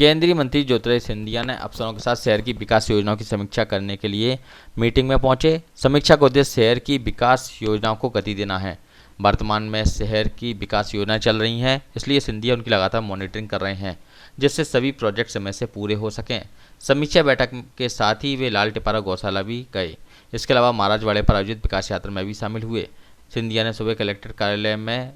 केंद्रीय मंत्री ज्योतिरादित्य सिंधिया ने अफसरों के साथ शहर की विकास योजनाओं की समीक्षा करने के लिए मीटिंग में पहुंचे। समीक्षा का उद्देश्य शहर की विकास योजनाओं को गति देना है। वर्तमान में शहर की विकास योजनाएं चल रही हैं, इसलिए सिंधिया उनकी लगातार मॉनिटरिंग कर रहे हैं, जिससे सभी प्रोजेक्ट समय से पूरे हो सकें। समीक्षा बैठक के साथ ही वे लाल टिपारा गौशाला भी गए। इसके अलावा महाराजवाड़े पर आयोजित विकास यात्रा में भी शामिल हुए। सिंधिया ने सुबह कलेक्टर कार्यालय में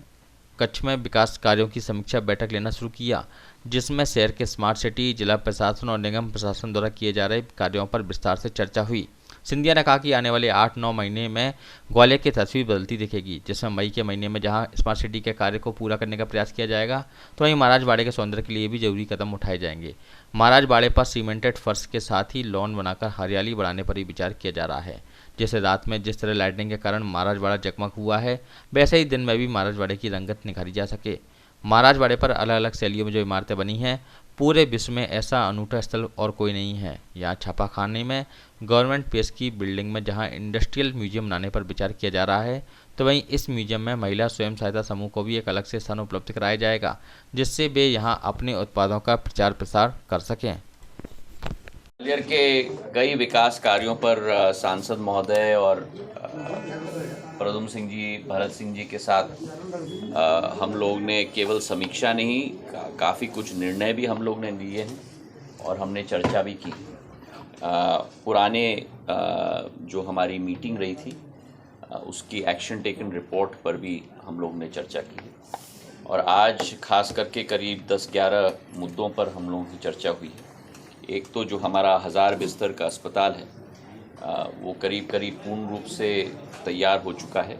कच्छ में विकास कार्यों की समीक्षा बैठक लेना शुरू किया, जिसमें शहर के स्मार्ट सिटी, जिला प्रशासन और निगम प्रशासन द्वारा किए जा रहे कार्यों पर विस्तार से चर्चा हुई। सिंधिया ने कहा कि आने वाले 8-9 महीने में ग्वालियर की तस्वीर बदलती दिखेगी, जिसमें मई के महीने में जहां स्मार्ट सिटी के कार्य को पूरा करने का प्रयास किया जाएगा, तो वहीं महाराजवाड़े के सौंदर्य के लिए भी जरूरी कदम उठाए जाएंगे। महाराजवाड़े पर सीमेंटेड फर्श के साथ ही लॉन बनाकर हरियाली बढ़ाने पर भी विचार किया जा रहा है। जैसे रात में जिस तरह लाइटिंग के कारण महाराजवाड़ा जगमग हुआ है, वैसे ही दिन में भी महाराजवाड़े की रंगत निखारी जा सके। महाराजवाड़े पर अलग अलग शैलियों में जो इमारतें बनी हैं, पूरे विश्व में ऐसा अनूठा स्थल और कोई नहीं है। यहाँ छापाखाने में गवर्नमेंट प्रेस की बिल्डिंग में जहाँ इंडस्ट्रियल म्यूजियम बनाने पर विचार किया जा रहा है, तो वहीं इस म्यूजियम में महिला स्वयं सहायता समूह को भी एक अलग से स्थान उपलब्ध कराया जाएगा, जिससे वे यहाँ अपने उत्पादों का प्रचार प्रसार कर सकें। ग्वालियर के कई विकास कार्यों पर सांसद महोदय और प्रद्युम्न सिंह जी, भरत सिंह जी के साथ हम लोग ने केवल समीक्षा नहीं, काफ़ी कुछ निर्णय भी हम लोग ने लिए हैं और हमने चर्चा भी की। पुराने जो हमारी मीटिंग रही थी उसकी एक्शन टेकन रिपोर्ट पर भी हम लोग ने चर्चा की और आज खास करके करीब 10-11 मुद्दों पर हम लोगों की चर्चा हुई है। एक तो जो हमारा 1000 बिस्तर का अस्पताल है वो करीब पूर्ण रूप से तैयार हो चुका है।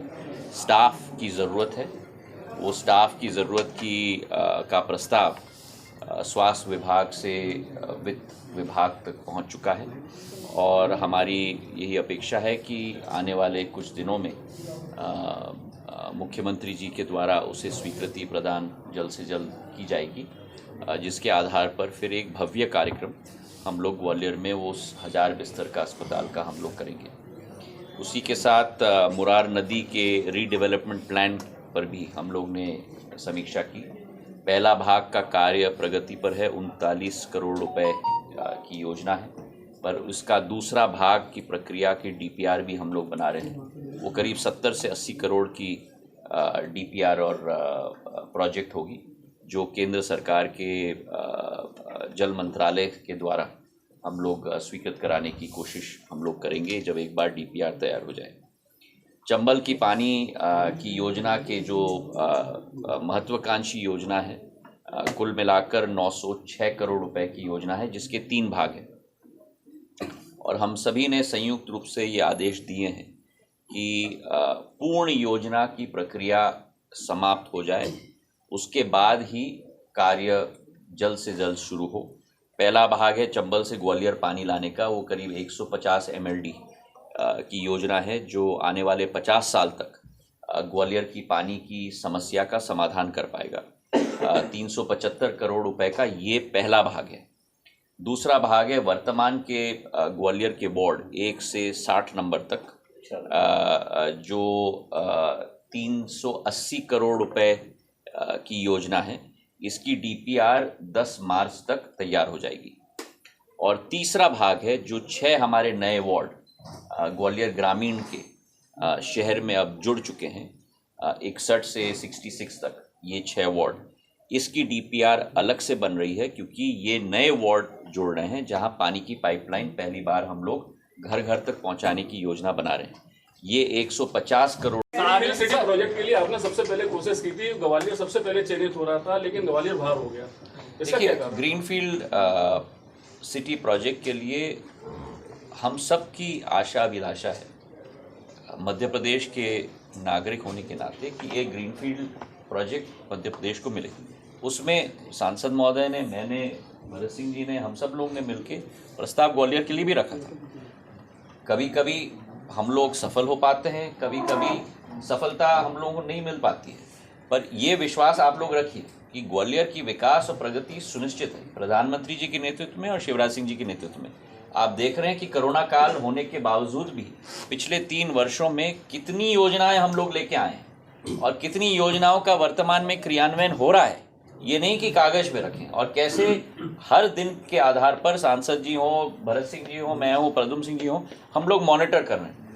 स्टाफ की ज़रूरत है, वो स्टाफ की ज़रूरत का प्रस्ताव स्वास्थ्य विभाग से वित्त विभाग तक पहुंच चुका है और हमारी यही अपेक्षा है कि आने वाले कुछ दिनों में मुख्यमंत्री जी के द्वारा उसे स्वीकृति प्रदान जल्द से जल्द की जाएगी, जिसके आधार पर फिर एक भव्य कार्यक्रम हम लोग ग्वालियर में वो 1000 बिस्तर का अस्पताल का हम लोग करेंगे। उसी के साथ मुरार नदी के रीडेवलपमेंट प्लान पर भी हम लोग ने समीक्षा की। पहला भाग का कार्य प्रगति पर है, 39 करोड़ रुपए की योजना है, पर उसका दूसरा भाग की प्रक्रिया की डीपीआर भी हम लोग बना रहे हैं। वो करीब 70 से 80 करोड़ की डीपीआर और प्रोजेक्ट होगी, जो केंद्र सरकार के जल मंत्रालय के द्वारा हम लोग स्वीकृत कराने की कोशिश हम लोग करेंगे जब एक बार डीपीआर तैयार हो जाए। चंबल की पानी की योजना के जो महत्वाकांक्षी योजना है, कुल मिलाकर 906 करोड़ रुपए की योजना है, जिसके 3 भाग हैं और हम सभी ने संयुक्त रूप से ये आदेश दिए हैं कि पूर्ण योजना की प्रक्रिया समाप्त हो जाए, उसके बाद ही कार्य जल्द से जल्द शुरू हो। पहला भाग है चंबल से ग्वालियर पानी लाने का, वो करीब 150 MLD की योजना है, जो आने वाले 50 साल तक ग्वालियर की पानी की समस्या का समाधान कर पाएगा। 375 करोड़ रुपए का ये पहला भाग है। दूसरा भाग है वर्तमान के ग्वालियर के वार्ड 1 से 60 नंबर तक, जो 380 करोड़ रुपए की योजना है। इसकी डीपीआर 10 मार्च तक तैयार हो जाएगी। और तीसरा भाग है जो 6 हमारे नए वार्ड ग्वालियर ग्रामीण के शहर में अब जुड़ चुके हैं, 61 से 66 तक ये 6 वार्ड, इसकी डीपीआर अलग से बन रही है क्योंकि ये नए वार्ड जुड़ रहे हैं जहां पानी की पाइपलाइन पहली बार हम लोग घर घर तक पहुंचाने की योजना बना रहे हैं। ये 150 करोड़ स्मार्ट सिटी प्रोजेक्ट के लिए आपने सबसे पहले कोशिश की थी, ग्वालियर सबसे पहले चयनित हो रहा था, लेकिन ग्वालियर बाहर हो गया। इसका क्या कारण? ग्रीनफील्ड सिटी प्रोजेक्ट के लिए हम सब की आशा अभिलाषा है, मध्य प्रदेश के नागरिक होने के नाते, कि एक ग्रीनफील्ड प्रोजेक्ट मध्य प्रदेश को मिले। उसमें सांसद महोदय ने, मैंने, भरत सिंह जी ने, हम सब लोग ने मिलके प्रस्ताव ग्वालियर के लिए भी रखा था। कभी कभी हम लोग सफल हो पाते हैं, कभी कभी सफलता हम लोगों को नहीं मिल पाती है, पर ये विश्वास आप लोग रखिए कि ग्वालियर की विकास और प्रगति सुनिश्चित है, प्रधानमंत्री जी के नेतृत्व में और शिवराज सिंह जी के नेतृत्व में। आप देख रहे हैं कि कोरोना काल होने के बावजूद भी पिछले 3 वर्षों में कितनी योजनाएं हम लोग लेके आए हैं और कितनी योजनाओं का वर्तमान में क्रियान्वयन हो रहा है। ये नहीं कि कागज पे रखें। और कैसे हर दिन के आधार पर सांसद जी हो, भरत सिंह जी हो, मैं हूँ, प्रद्युम्न सिंह जी हो, हम लोग मॉनिटर कर रहे हैं